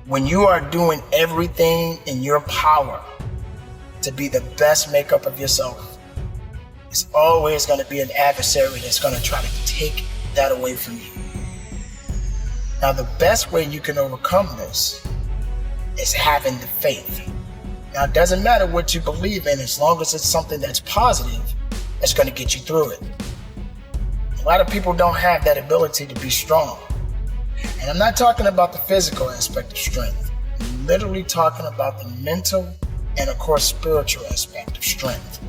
When you are doing everything in your power to be the best makeup of yourself, it's always going to be an adversary that's going to try to take that away from you. Now, the best way you can overcome this is having the faith. Now, it doesn't matter what you believe in, as long as it's something that's positive, that's going to get you through it. A lot of people don't have that ability to be strong. And I'm not talking about the physical aspect of strength. I'm literally talking about the mental and, of course, spiritual aspect of strength.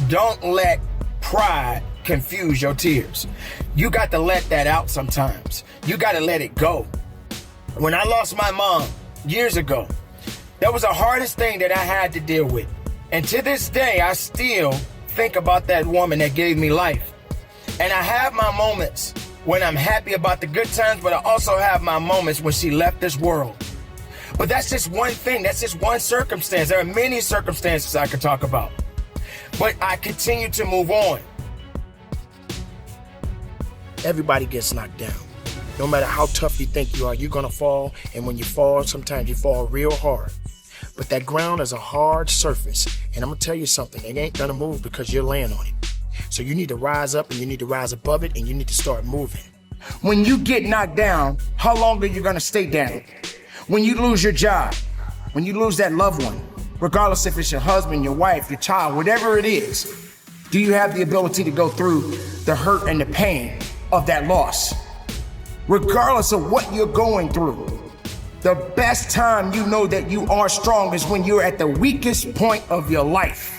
Don't let pride confuse your tears. You got to let that out sometimes. You got to let it go. When I lost my mom years ago, that was the hardest thing that I had to deal with. And to this day, I still think about that woman that gave me life. And I have my moments when I'm happy about the good times, but I also have my moments when she left this world. But that's just one thing. That's just one circumstance. There are many circumstances I could talk about. But I continue to move on. Everybody gets knocked down. No matter how tough you think you are, you're gonna fall. And when you fall, sometimes you fall real hard. But that ground is a hard surface. And I'm gonna tell you something, it ain't gonna move because you're laying on it. So you need to rise up and you need to rise above it and you need to start moving. When you get knocked down, how long are you gonna stay down? When you lose your job, when you lose that loved one, regardless if it's your husband, your wife, your child, whatever it is, do you have the ability to go through the hurt and the pain of that loss? Regardless of what you're going through, the best time you know that you are strong is when you're at the weakest point of your life.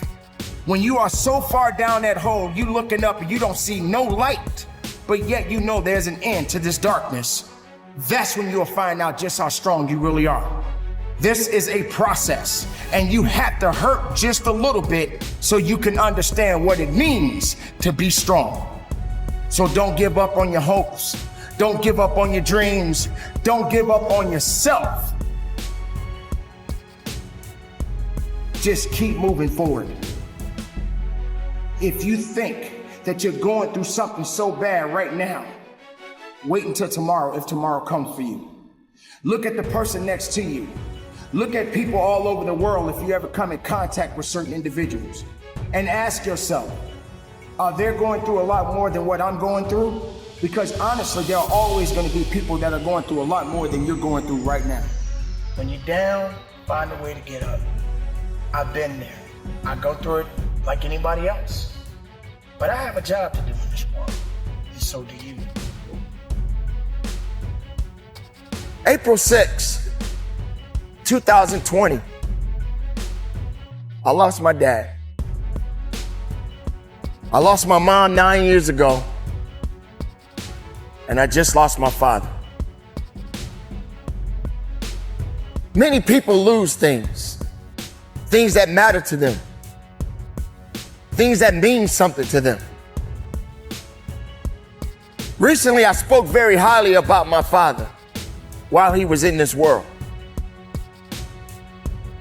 When you are so far down that hole, you looking up and you don't see no light, but yet you know there's an end to this darkness. That's when you'll find out just how strong you really are. This is a process, and you have to hurt just a little bit so you can understand what it means to be strong. So don't give up on your hopes. Don't give up on your dreams. Don't give up on yourself. Just keep moving forward. If you think that you're going through something so bad right now, wait until tomorrow if tomorrow comes for you. Look at the person next to you. Look at people all over the world if you ever come in contact with certain individuals. And ask yourself, are they going through a lot more than what I'm going through? Because honestly, there are always going to be people that are going through a lot more than you're going through right now. When you're down, find a way to get up. I've been there. I go through it like anybody else. But I have a job to do in this world, and so do you. April 6, 2020, I lost my dad. I lost my mom 9 years ago, and I just lost my father. Many people lose things that matter to them, things that mean something to them. Recently, I spoke very highly about my father while he was in this world.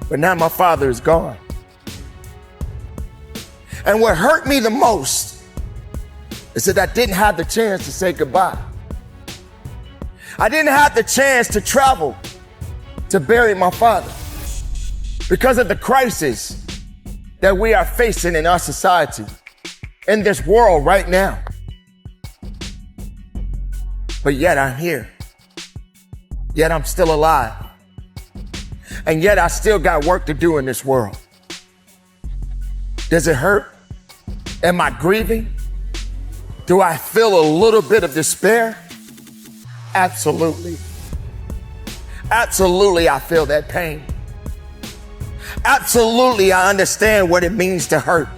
But now my father is gone. And what hurt me the most is that I didn't have the chance to say goodbye. I didn't have the chance to travel to bury my father because of the crisis that we are facing in our society, in this world right now. But yet I'm here. Yet I'm still alive. And yet I still got work to do in this world. Does it hurt? Am I grieving? Do I feel a little bit of despair? Absolutely. Absolutely, I feel that pain. Absolutely, I understand what it means to hurt.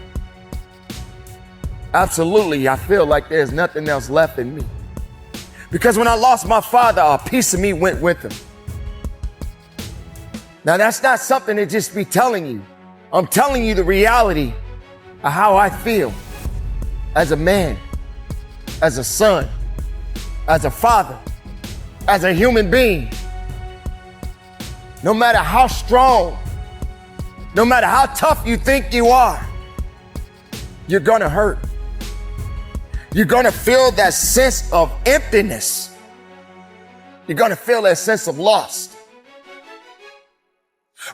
Absolutely, I feel like there's nothing else left in me. Because when I lost my father, a piece of me went with him. Now, that's not something to just be telling you. I'm telling you the reality of how I feel as a man, as a son, as a father, as a human being. No matter how strong, no matter how tough you think you are, you're gonna hurt. You're gonna feel that sense of emptiness. You're going to feel that sense of loss.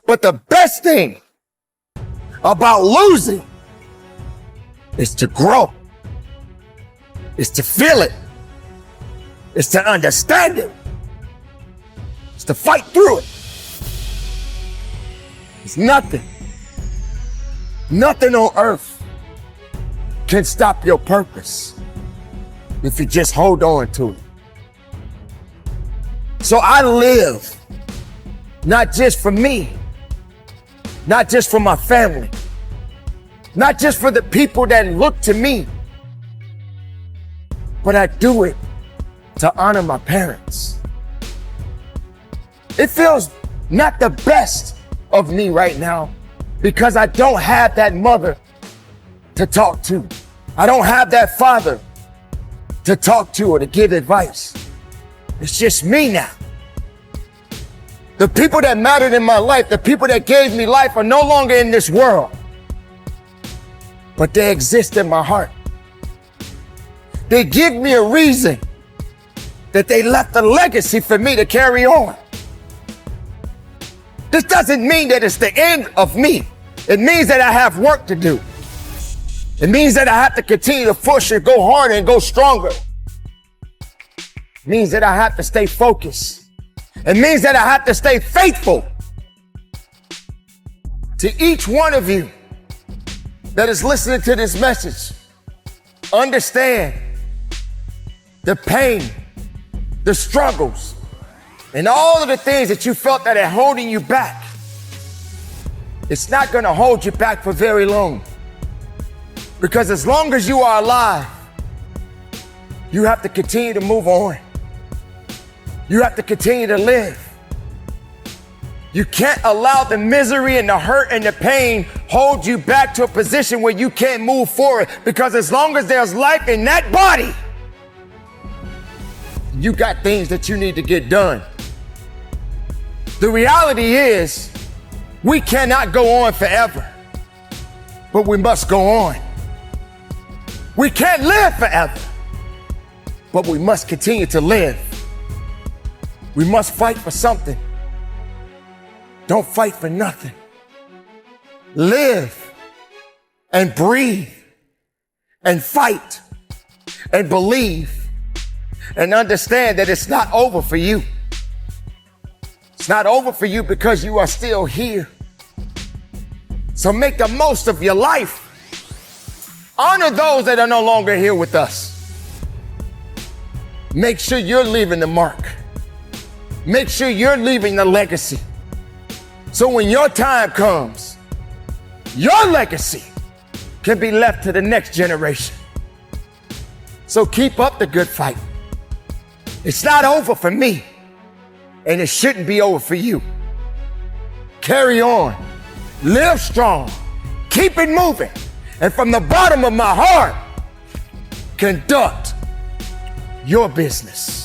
But the best thing about losing is to grow. Is to feel it. Is to understand it. Is to fight through it. It's nothing on earth can stop your purpose if you just hold on to it. So I live not just for me, not just for my family, not just for the people that look to me, but I do it to honor my parents. It feels not the best of me right now because I don't have that mother to talk to. I don't have that father to talk to or to give advice. It's just me now. The people that mattered in my life, the people that gave me life are no longer in this world, but they exist in my heart. They give me a reason that they left a legacy for me to carry on. This doesn't mean that it's the end of me. It means that I have work to do. It means that I have to continue to push and go harder and go stronger. It means that I have to stay focused. It means that I have to stay faithful to each one of you that is listening to this message. Understand the pain, the struggles, and all of the things that you felt that are holding you back. It's not going to hold you back for very long. Because as long as you are alive, you have to continue to move on. You have to continue to live. You can't allow the misery and the hurt and the pain hold you back to a position where you can't move forward. Because as long as there's life in that body, you got things that you need to get done. The reality is, we cannot go on forever, but we must go on. We can't live forever, but we must continue to live. We must fight for something. Don't fight for nothing. Live and breathe and fight and believe and understand that it's not over for you. It's not over for you because you are still here. So make the most of your life. Honor those that are no longer here with us. Make sure you're leaving the mark. Make sure you're leaving the legacy. So when your time comes, your legacy can be left to the next generation. So keep up the good fight. It's not over for me, and it shouldn't be over for you. Carry on, live strong, keep it moving, and from the bottom of my heart, conduct your business.